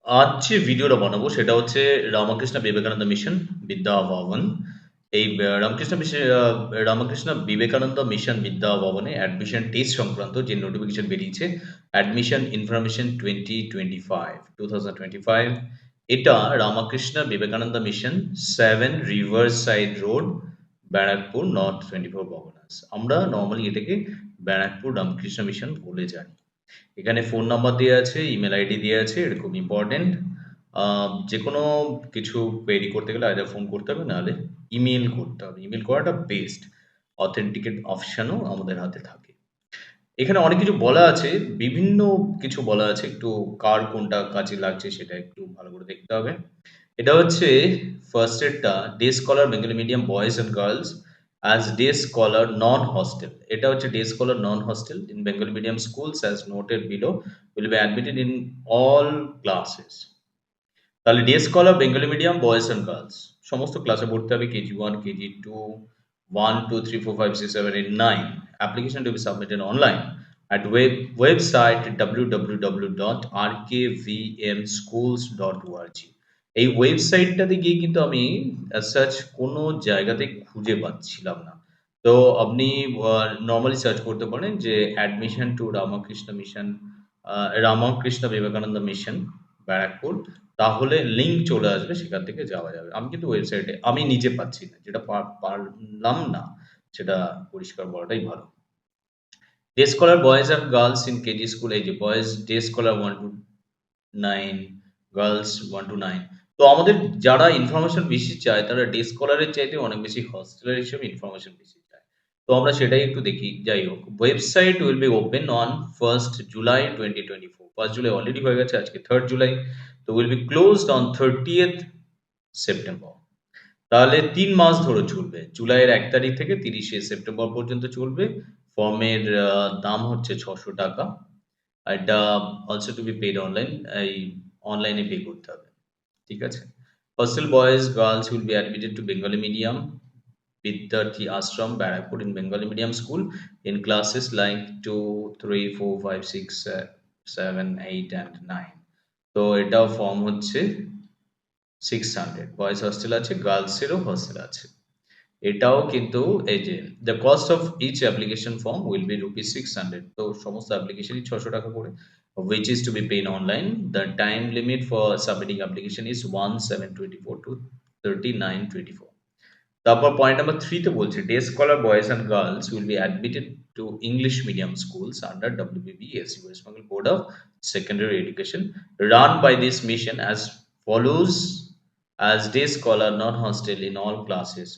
আজ যে ভিডিওটা বানাবো সেটা হচ্ছে রামকৃষ্ণ বিবেকানন্দ মিশন বিদ্যা ভবন। এই রামকৃষ্ণ বিবেকানন্দ মিশন বিদ্যা ভবনে অ্যাডমিশন টেস্ট সংক্রান্ত যে নোটিফিকেশন বেরিয়েছে, অ্যাডমিশন ইনফরমেশন 2025 এটা Ramakrishna Vivekananda mission 7 river side road, Barrackpore north 24 ভবনাস। আমরা নর্মালি এটাকে ব্যারাকপুর রামকৃষ্ণ মিশন বলে জানি। এখানে ফোন নাম্বার দেওয়া আছে, ইমেল আইডি দেওয়া আছে, এটা খুব ইম্পর্টেন্ট। যে কোনো কিছু কোয়েরি করতে গেলে আইদার ফোন করতে হবে, নাহলে ইমেল করতে হবে। ইমেল করাটা বেস্ট। অথেন্টিকেট অপশানও আমাদের হাতে থাকে। এখানে অনেক কিছু বলা আছে, বিভিন্ন কিছু বলা আছে, একটু কার কোনটা কাজে লাগছে সেটা একটু ভালো করে দেখতে হবে। এটা হচ্ছে ফার্স্ট এডটা day scholar Bengali medium boys and girls as day scholar non hostel. এটা হচ্ছে day scholar non hostel in Bengali medium schools as noted below will be admitted in all classes. তাহলে day scholar Bengali medium boys and girls সমস্ত ক্লাসে পড়তে হবে, KG1, KG2, 1 2 3 4 5 6 7 8 9। Application to be submitted online at website www.rkvmschools.org। এই ওয়েবসাইটটাতে গিয়ে কিন্তু আমি search কোনো জায়গাতে খুঁজে পাচ্ছিলাম না। তো আপনি নর্মালি সার্চ করতে পারেন যে admission to Ramakrishna Mission, Ramakrishna Vivekananda Mission Barrackpore, তাহলে লিঙ্ক চলে আসবে, সেখান থেকে যাওয়া যাবে। আমি কিন্তু ওয়েবসাইটে আমি নিজে পাচ্ছি না, যেটা পারলাম না সেটা পরিষ্কার বলাটাই ভালো। Day scholar boys and girls in KG school, এই যে boys day scholar 1 to 9, girls 1 to 9। তো আমাদের যারা ইনফরমেশন বেশি চায় তারা ডে স্কলারের চাইতে অনেক বেশি হস্টেলের হিসেবে ইনফরমেশন বেশি চায়। তো আমরা সেটাই একটু দেখি। যাই হোক, website will be open on 1 July 2024। 1 July already হয়ে গেছে, আজকে 3 জুলাই। তো will be closed on 30th September. তাহলে 3 মাস ধরে চলবে, জুলাইয়ের 1 তারিখ থেকে 30শে সেপ্টেম্বর পর্যন্ত চলবে। ফর্মের দাম হচ্ছে 600 টাকা। এটা also to be paid online, এই অনলাইনে পে করতে হবে। ঠিক আছে। Hostel boys girls will be admitted to Bengali medium Vidyarthi Ashram Barrackpore in Bengali medium school in classes like 2 3 4 5 6 7 8 and 9। তো এটাও ফর্ম হচ্ছে 600। বয়েজ হস্টেল আছে, গার্লসেরও হস্টেল আছে। এটাও কিন্তু এই যে the cost of each application form will be rupees 600। তো সমস্ত অ্যাপ্লিকেশনই 600 টাকা করে, which is to be paid online. The time limit for submitting application is 1/7/24 to 39/24। তারপর পয়েন্ট নাম্বার 3 তে বলছে day scholar boys and girls will be admitted to English medium schools under WBBSC, West Bengal board of secondary education, run by this mission as follows as day scholar non hostel in all classes.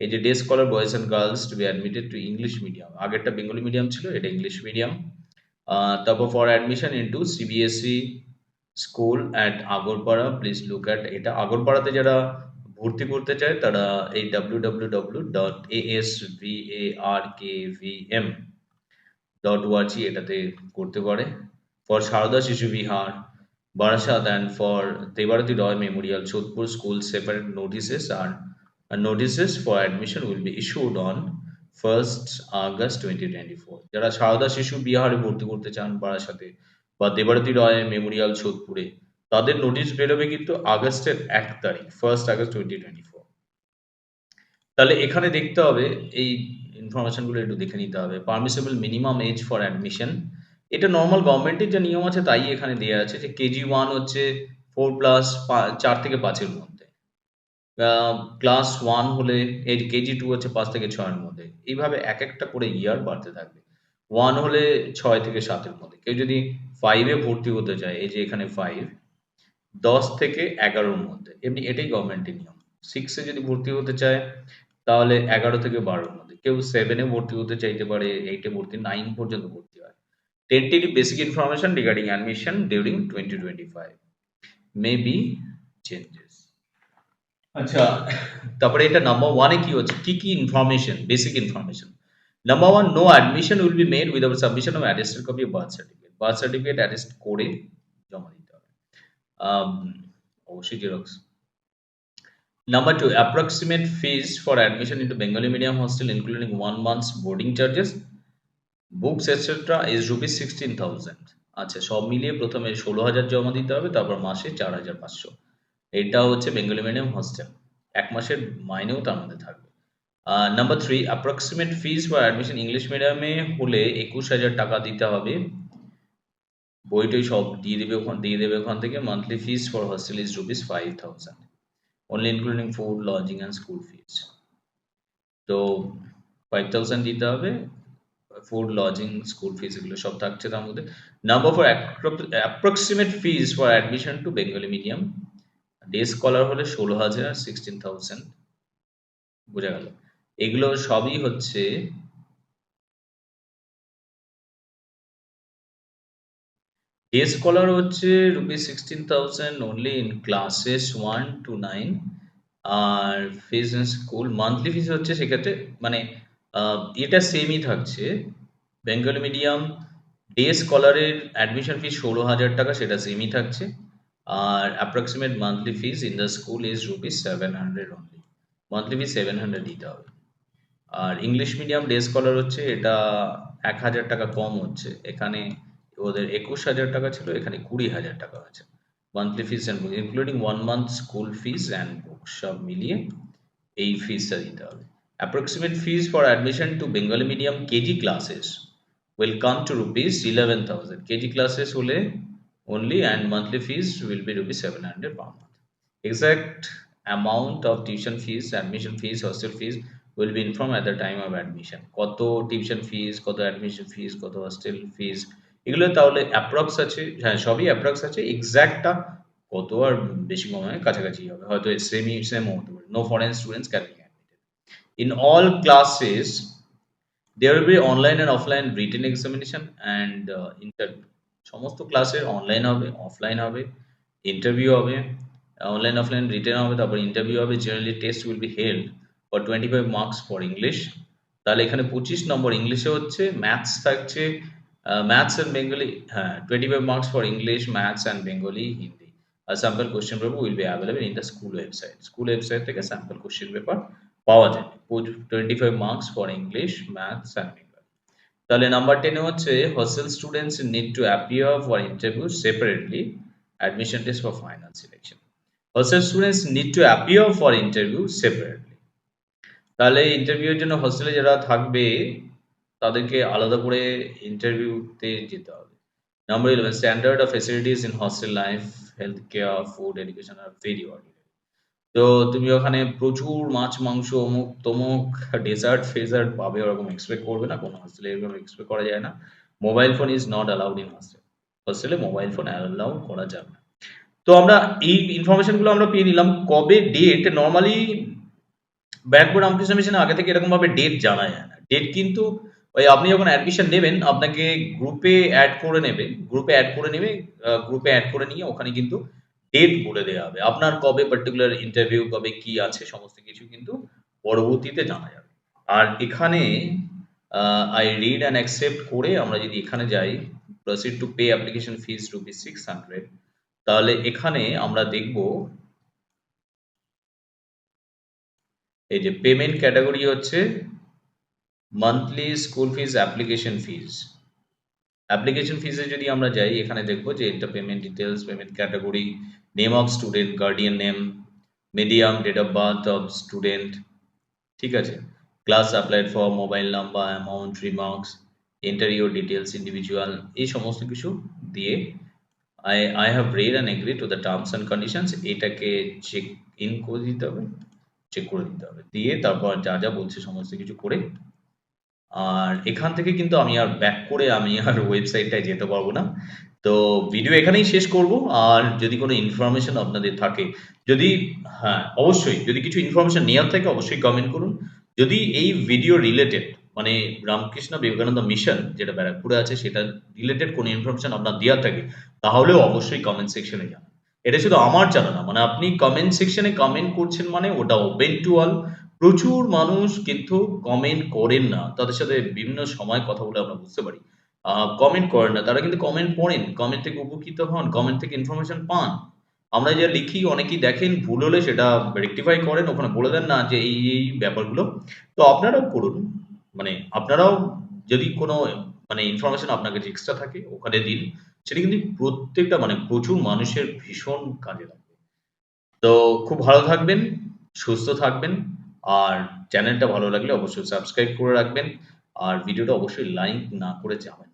এই যে day scholar boys and girls to be admitted to English medium, আগেরটা Bengali medium ছিল, এটা English medium. তারপর for admission into CBSE school at Agarpara, please look at. এটা আগরপাড়াতে যারা ভর্তি করতে চায় তারা এই www.asvarkvm.org এটাতে করতে পারে। ফর সারদা শিশু Bihar Barasat and for Debarati Roy Memorial Sodepur school, separate notices for admission will be issued on 1st August 2024। যারা সারদা শিশু বিহারে ভর্তি করতে চান বারাসাতে বা দেবারতী রয় মেমোরিয়াল সোদপুরে, তাদের নোটিশ বেরোবে কিন্তু আগস্টের 1 তারিখ, 1st August 2024। তাহলে এখানে দেখতে হবে, এই ইনফরমেশন গুলো একটু দেখে নিতে হবে। Permissible minimum age for admission, এটা নর্মাল গভর্নমেন্টের যে নিয়ম আছে তাই এখানে দেওয়া আছে, যে KG1 হচ্ছে 4+, 4 থেকে 5-এর মধ্যে। ক্লাস 1 হলে এই KG2 হচ্ছে 5 থেকে 6-এর মধ্যে। এইভাবে এক একটা করে ইয়ার বাড়তে থাকবে। 1 হলে 6 থেকে 7-এর মধ্যে। কেউ যদি 5-এ ভর্তি হতে চায়, এই যে এখানে 5, 10 থেকে 11-র মধ্যে। এমনি এটাই গভর্নমেন্টের নিয়ম। 6-এ যদি ভর্তি হতে চায় তাহলে 11 থেকে 12-র মধ্যে। কেউ 7-এ ভর্তি হতে চাইতে পারে, 8-এ ভর্তি, 9 পর্যন্ত ভর্তি হয়। Tentative basic information regarding admission during 2025 may be changes। আচ্ছা, তারপরে এটা নাম্বার 1-এ কি হচ্ছে, কি information, basic information. Number 1, no admission will be made without submission of attested copy of birth certificate. Birth certificate attest করে জমা দিতে হবে, আম, অবশ্যই Xerox. Number 2, approximate fees for admission into Bengali medium hostel including 1 month's boarding charges, books etc. is rupees 16,000 আচ্ছা, সব মিলিয়ে ১ম এ ১৬,০০০ জমা দিতে হবে, তারপর মাসে ৪,৫০০। এটা হচ্ছে বেঙ্গলি মিডিয়াম হস্টেল। ১ মাসের মাইনেও তার মধ্যে থাকবে। Number 3, approximate fees for admission English মিডিয়ামে হলে ২১,০০০ টাকা দিতে হবে। বই-টই সব দিয়ে দেবে ওখান থেকে। Monthly fees for hostel is rupees 5,000, only including food, lodging and school fees. তো 5,000 দিতে হবে। ফুড, লজিং, স্কুল ফিস এগুলো সব থাকছে তার মধ্যে। Number for approximate fees for admission to Bengali medium, day scholar হলে ১৬,০০০, 16,000, বোঝা গেল। এগুলো সবই হচ্ছে ডে স্কলার হচ্ছে rupees 16,000 only in classes 1 to 9। আর fees in school monthly fees হচ্ছে সেক্ষেত্রে মানে এটা সেমই থাকছে। বেঙ্গলি মিডিয়াম ডে স্কলারের অ্যাডমিশন ফিস ১৬,০০০ টাকা, সেটা সেমই থাকছে। আর approximate monthly fees in the school is rupees 700 only. Monthly ফিস 700 দিতে হবে। আর ইংলিশ মিডিয়াম ডে স্কলার হচ্ছে এটা ১,০০০ টাকা কম হচ্ছে। এখানে ওদের ২১,০০০ টাকা ছিল, এখানে ২০,০০০ টাকা হয়েছে। Monthly fees and book including 1 month school fees and book সব মিলিয়ে এই ফিসটা দিতে হবে। Approximate fees for admission to Bengali medium KG classes will come to rupees 11,000 kg classes হলে only, and monthly fees will be rupees 700 per month. Exact amount of tuition fees, admission fees, hostel fees will be informed at the time of admission. কত tuition fees, কত admission fees, কত hostel ফিস, এগুলো তাহলে approx আছে। হ্যাঁ, সবই approx আছে। এক্সাক্টটা কত আর বেশি কম হয়, কাছাকাছি হবে, হয়তো সেম হতে পারে। No foreign students can be admitted in all classes. There will be online and offline written examination and interview. সমস্ত ক্লাসের অনলাইন হবে, অফলাইন হবে, ইন্টারভিউ হবে। অনলাইন, অফলাইন, রিটেন হবে, তারপর ইন্টারভিউ হবে। Generally test will be held for 25 marks for English. তাহলে এখানে 25 নম্বর ইংলিশে হচ্ছে, ম্যাথস থাকছে, ম্যাথস অ্যান্ড বেঙ্গলি, হ্যাঁ 25 marks for English, maths and Bengali, Hindi. আর sample question paper will be available in the school website. School website থেকে স্যাম্পল কোশ্চেন পেপার পাওয়া যায়। 25 marks for English, maths and Bengali. তাহলে নাম্বার 10 এ হচ্ছে hostel students need to appear for interview separately, admission test for final selection. Hostel students need to appear for interview separately. তাহলে ইন্টারভিউয়ের জন্য হস্টেলে যারা থাকবে তাদেরকে আলাদা করে ইন্টারভিউতে যেতে হবে। Number 11, standard of facilities in hostel life, health care, food, education are very ordinary. তো তুমি ওখানে প্রচুর মাছ, মাংস, অমুক তমুক, ডেজার্ট ফেজার্ট পাবে, ওরকম এক্সপেক্ট করবে না। কোনো হস্টেলে এরকম এক্সপেক্ট করা যায় না। Mobile phone is not allowed in hostel. হস্টেলে মোবাইল ফোন অ্যালাউ করা যাবে না। তো আমরা এই ইনফরমেশন গুলো আমরা পেয়ে নিলাম। কবে ডেট, নর্মালি ব্যারাকপুর রামকৃষ্ণ মিশনে আগে থেকে এরকম ভাবে ডেট জানা যায় না। ডেট কিন্তু ওই আপনি যখন অ্যাডমিশন নেবেন আপনাকে গ্রুপে অ্যাড করে নেবে, গ্রুপে অ্যাড করে নিয়ে ওখানে কিন্তু ডেট বলে দেওয়া হবে। আপনার কবে পার্টিকুলার ইন্টারভিউ, কবে কি আছে, সমস্ত কিছু কিন্তু পরবর্তীতে জানা যাবে। আর এখানে আই রিড অ্যান্ড অ্যাকসেপ্ট করে আমরা যদি এখানে যাই, proceed to pay application fees rupees 600, তাহলে এখানে আমরা দেখব এই যে পেমেন্ট ক্যাটাগরি হচ্ছে monthly school fees, application fees. Application ফিসে যদি আমরা যাই, এখানে দেখবো যে এটা payment details, payment category, name of student, guardian name, medium, date of birth of student, ঠিক আছে, class applied for, mobile number, amount, remarks, interview details, individual, এই সমস্ত কিছু দিয়ে I have read and agree to the terms and conditions, এটাকে check in করে দিতে হবে, চেক করে দিতে হবে। দিয়ে তারপর যা যা বলছে সমস্ত কিছু করে, আর এখান থেকে কিন্তু আমি আর ব্যাক করে আমি আর ওয়েবসাইটটায় যেতে পারবো না। তো ভিডিও এখানেই শেষ করব। আর যদি কোনো ইনফরমেশন আপনাদের থাকে, যদি, হ্যাঁ অবশ্যই, যদি কিছু ইনফরমেশন নেওয়ার থাকে অবশ্যই কমেন্ট করুন। যদি এই ভিডিও রিলেটেড মানে রামকৃষ্ণ বিবেকানন্দ মিশন যেটা ব্যারাকপুরে আছে সেটা রিলেটেড কোনো ইনফরমেশন আপনার দেওয়ার থাকে, তাহলেও অবশ্যই কমেন্ট সেকশনে জানান। এটা শুধু আমার জানা না, মানে আপনি কমেন্ট সেকশনে কমেন্ট করছেন মানে ওটা ওপেন টু অল। প্রচুর মানুষ কিন্তু কমেন্ট করেন না, তাদের সাথে বিভিন্ন সময় কথা বলে আমরা বুঝতে পারি কমেন্ট করেন না। তারা কিন্তু কমেন্ট পড়েন, কমেন্ট থেকে উপকৃত হন, কমেন্ট থেকে ইনফরমেশন পান। আমরা যা লিখি অনেকেই দেখেন, ভুল হলে সেটা রেকটিফাই করেন, ওখানে বলে দেন না যে এই ব্যাপারগুলো। তো আপনারাও করুন, মানে আপনারাও যদি কোনো মানে ইনফরমেশন আপনার কাছে এক্সট্রা থাকে ওখানে দিন। সেটা কিন্তু প্রত্যেকটা মানে প্রচুর মানুষের ভীষণ কাজে লাগবে। তো খুব ভালো থাকবেন, সুস্থ থাকবেন। আর চ্যানেলটা ভালো লাগলে অবশ্যই সাবস্ক্রাইব করে রাখবেন। আর ভিডিওটা অবশ্যই লাইক না করে যাবেন না।